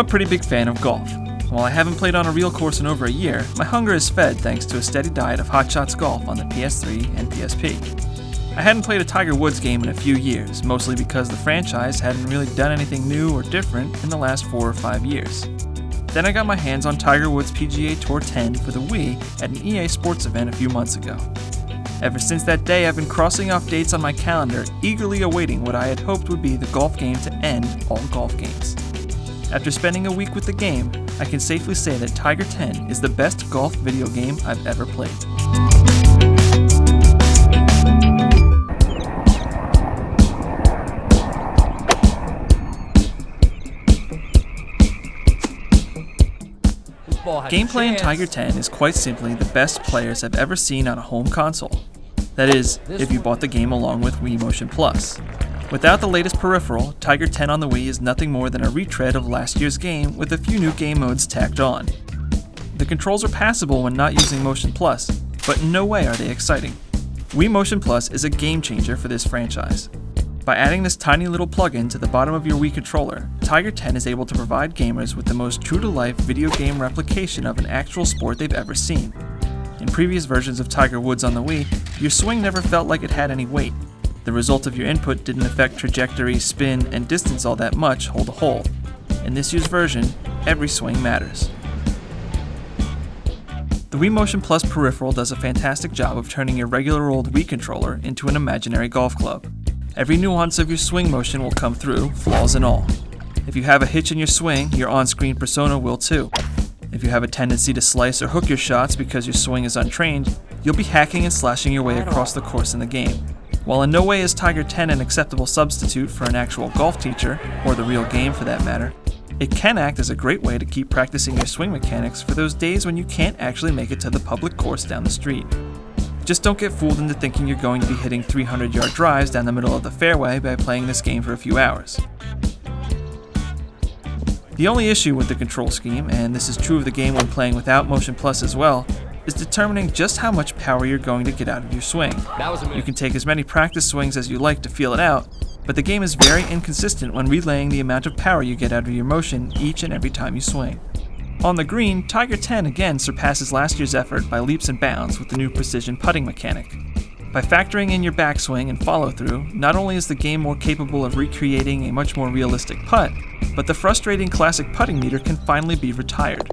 a pretty big fan of golf. While I haven't played on a real course in over a year, my hunger is fed thanks to a steady diet of Hot Shots golf on the PS3 and PSP. I hadn't played a Tiger Woods game in a few years, mostly because the franchise hadn't really done anything new or different in the last 4 or 5 years. Then I got my hands on Tiger Woods PGA Tour 10 for the Wii at an EA Sports event a few months ago. Ever since that day, I've been crossing off dates on my calendar, eagerly awaiting what I had hoped would be the golf game to end all golf games. After spending a week with the game, I can safely say that Tiger 10 is the best golf video game I've ever played. Gameplay in Tiger 10 is quite simply the best players I've ever seen on a home console. That is, if you bought the game along with Wii Motion Plus. Without the latest peripheral, Tiger 10 on the Wii is nothing more than a retread of last year's game with a few new game modes tacked on. The controls are passable when not using Motion Plus, but in no way are they exciting. Wii Motion Plus is a game changer for this franchise. By adding this tiny little plugin to the bottom of your Wii controller, Tiger 10 is able to provide gamers with the most true-to-life video game replication of an actual sport they've ever seen. In previous versions of Tiger Woods on the Wii, your swing never felt like it had any weight. The result of your input didn't affect trajectory, spin, and distance all that much hole to hole. In this year's version, every swing matters. The Wii Motion Plus peripheral does a fantastic job of turning your regular old Wii controller into an imaginary golf club. Every nuance of your swing motion will come through, flaws and all. If you have a hitch in your swing, your on-screen persona will too. If you have a tendency to slice or hook your shots because your swing is untrained, you'll be hacking and slashing your way across the course in the game. While in no way is Tiger 10 an acceptable substitute for an actual golf teacher, or the real game for that matter, it can act as a great way to keep practicing your swing mechanics for those days when you can't actually make it to the public course down the street. Just don't get fooled into thinking you're going to be hitting 300-yard drives down the middle of the fairway by playing this game for a few hours. The only issue with the control scheme, and this is true of the game when playing without Motion Plus as well, is determining just how much power you're going to get out of your swing. You can take as many practice swings as you like to feel it out, but the game is very inconsistent when relaying the amount of power you get out of your motion each and every time you swing. On the green, Tiger 10 again surpasses last year's effort by leaps and bounds with the new precision putting mechanic. By factoring in your backswing and follow-through, not only is the game more capable of recreating a much more realistic putt, but the frustrating classic putting meter can finally be retired.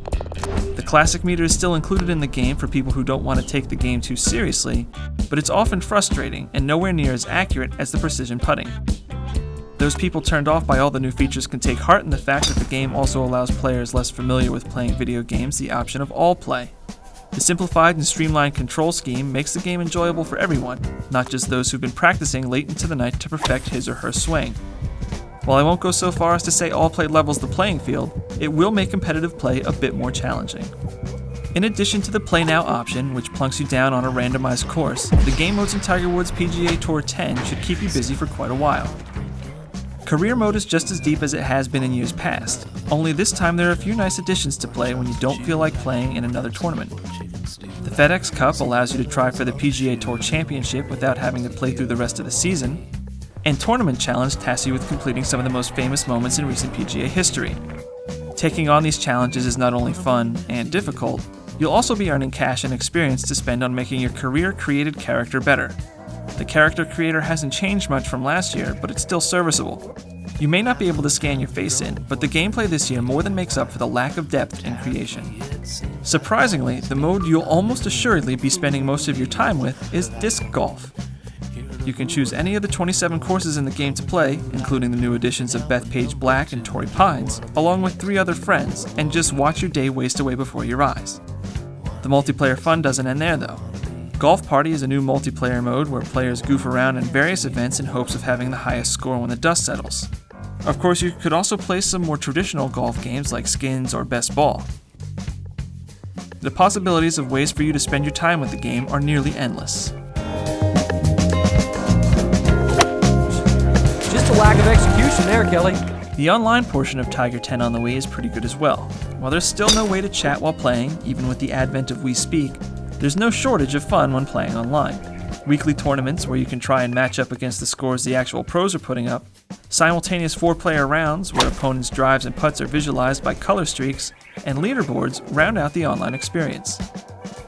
The classic meter is still included in the game for people who don't want to take the game too seriously, but it's often frustrating and nowhere near as accurate as the precision putting. Those people turned off by all the new features can take heart in the fact that the game also allows players less familiar with playing video games the option of all play. The simplified and streamlined control scheme makes the game enjoyable for everyone, not just those who've been practicing late into the night to perfect his or her swing. While I won't go so far as to say all play levels the playing field, it will make competitive play a bit more challenging. In addition to the Play Now option, which plunks you down on a randomized course, the game modes in Tiger Woods PGA Tour 10 should keep you busy for quite a while. Career mode is just as deep as it has been in years past, only this time there are a few nice additions to play when you don't feel like playing in another tournament. The FedEx Cup allows you to try for the PGA Tour Championship without having to play through the rest of the season, and Tournament Challenge tasks you with completing some of the most famous moments in recent PGA history. Taking on these challenges is not only fun and difficult, you'll also be earning cash and experience to spend on making your career-created character better. The character creator hasn't changed much from last year, but it's still serviceable. You may not be able to scan your face in, but the gameplay this year more than makes up for the lack of depth in creation. Surprisingly, the mode you'll almost assuredly be spending most of your time with is Disc Golf. You can choose any of the 27 courses in the game to play, including the new additions of Bethpage Black and Torrey Pines, along with 3 other friends, and just watch your day waste away before your eyes. The multiplayer fun doesn't end there though. Golf Party is a new multiplayer mode where players goof around in various events in hopes of having the highest score when the dust settles. Of course, you could also play some more traditional golf games like Skins or Best Ball. The possibilities of ways for you to spend your time with the game are nearly endless. Just a lack of execution there, Kelly. The online portion of Tiger 10 on the Wii is pretty good as well. While there's still no way to chat while playing, even with the advent of Wii Speak, there's no shortage of fun when playing online. weekly tournaments where you can try and match up against the scores the actual pros are putting up, simultaneous 4-player rounds where opponents' drives and putts are visualized by color streaks, and leaderboards round out the online experience.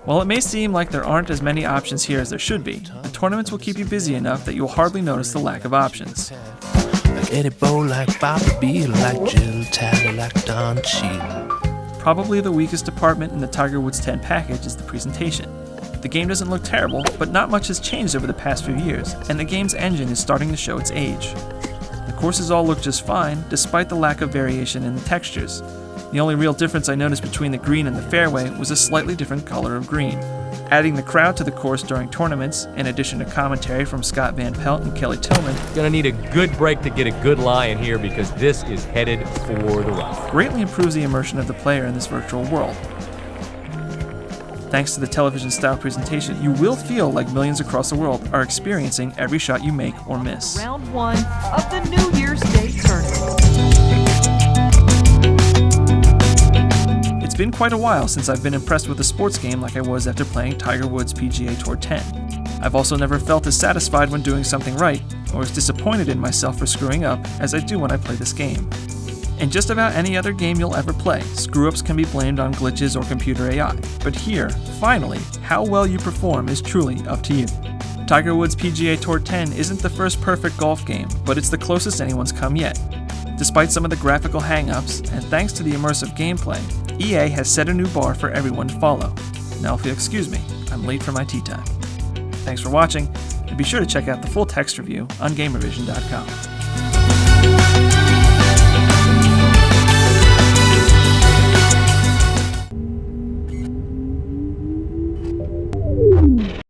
While it may seem like there aren't as many options here as there should be, the tournaments will keep you busy enough that you'll hardly notice the lack of options. Probably the weakest department in the Tiger Woods 10 package is the presentation. The game doesn't look terrible, but not much has changed over the past few years, and the game's engine is starting to show its age. The courses all look just fine, despite the lack of variation in the textures. The only real difference I noticed between the green and the fairway was a slightly different color of green. Adding the crowd to the course during tournaments, in addition to commentary from Scott Van Pelt and Kelly Tillman, Gonna need a good break to get a good lie in here because this is headed for the rough. greatly improves the immersion of the player in this virtual world. Thanks to the television-style presentation, you will feel like millions across the world are experiencing every shot you make or miss. Round 1 of the New Year's Day tournament. It's been quite a while since I've been impressed with a sports game like I was after playing Tiger Woods PGA Tour 10. I've also never felt as satisfied when doing something right, or as disappointed in myself for screwing up as I do when I play this game. In just about any other game you'll ever play, screw-ups can be blamed on glitches or computer AI. But here, finally, how well you perform is truly up to you. Tiger Woods PGA Tour 10 isn't the first perfect golf game, but it's the closest anyone's come yet. Despite some of the graphical hang-ups, and thanks to the immersive gameplay, EA has set a new bar for everyone to follow. Now if you'll excuse me, I'm late for my tea time. Thanks for watching, and be sure to check out the full text review on Gamervision.com.